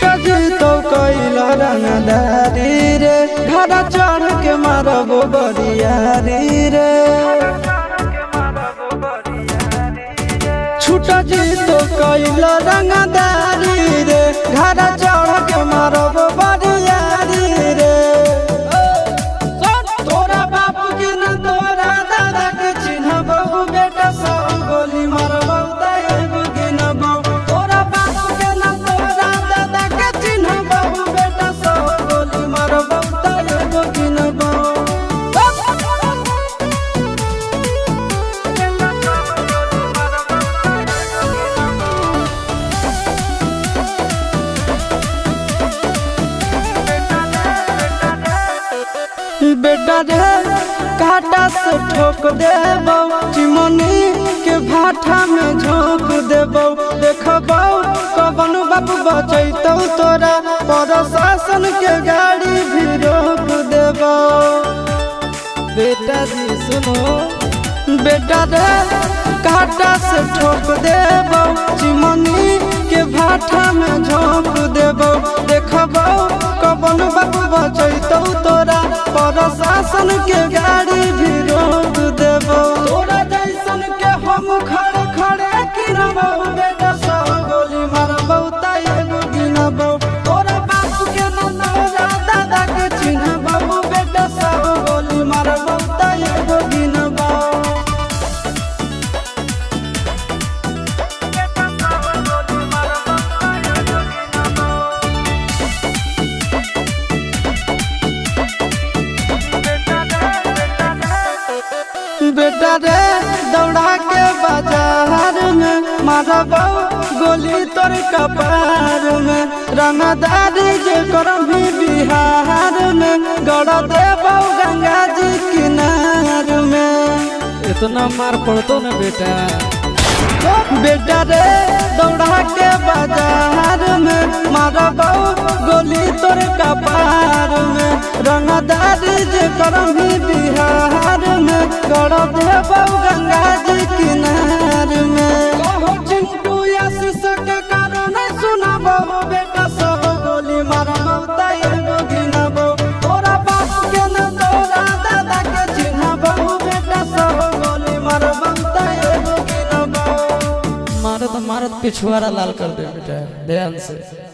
छुटा जी तो कैला रंगदारी रे घड़ा चढ़ के मारबो बरियारी रे। छुटा जी तो कैला रंगदारी रे घड़ा चढ़ के मारबो बरियारी रे। तोरा बाप के न तोरा दादा के चिन्हबो बेटा सब गोली मारबो एगो गिनबो। तोरा बाप के न तोरा दादा के चिन्हबो बेटा सब गोली मारबो एगो गिनबो। बेटा रे काटा से ठोक देबो चिमनी के भाटा में झोंक देबो। देखबो कवन बाप बचैतौ तोरा प्रशासन के गाड़ी भी रोक देबो। बेटा जी सुनो बेटा रे काटा से ठोक देबो चिमनी के भाटा में झोंक देबो। देखबो कवन बाप बचैतौ तोरा प्रशासन के गाड़ी भी रोक देबो। तोरा जैसन के हम खड़े खड़े गिनबो बेटा सब गोली मारबो एगो गिनबो। तोरा बाप के न तोरा दादा के चिन्हबो बेटा सब गोली मारबो एगो गिनबो। बेटा रे दौड़ा के बाजार में मारबो गोली तोर कपार में। रंगदारी जे करम भी बिहार में गड़ देबो गंगा जी किनार में। इतना मार पड़तो न बेटा। बेटा रे दौड़ा के बाजार में मारबो गोली तोर कपार में। रंगदारी जे करम भी बिहार में गड़ देबो गंगा जी किनार में। कहो चिंटू आशीष के कारण सुनबो बेटा सब गोली मारबो एगो गिनबो। तोरा बाप के न तोरा दादा के चिन्हबो बेटा सब गोली मारबो एगो गिनबो। मारत मारत पिछुआरा लाल कर दे बेटा ध्यान से।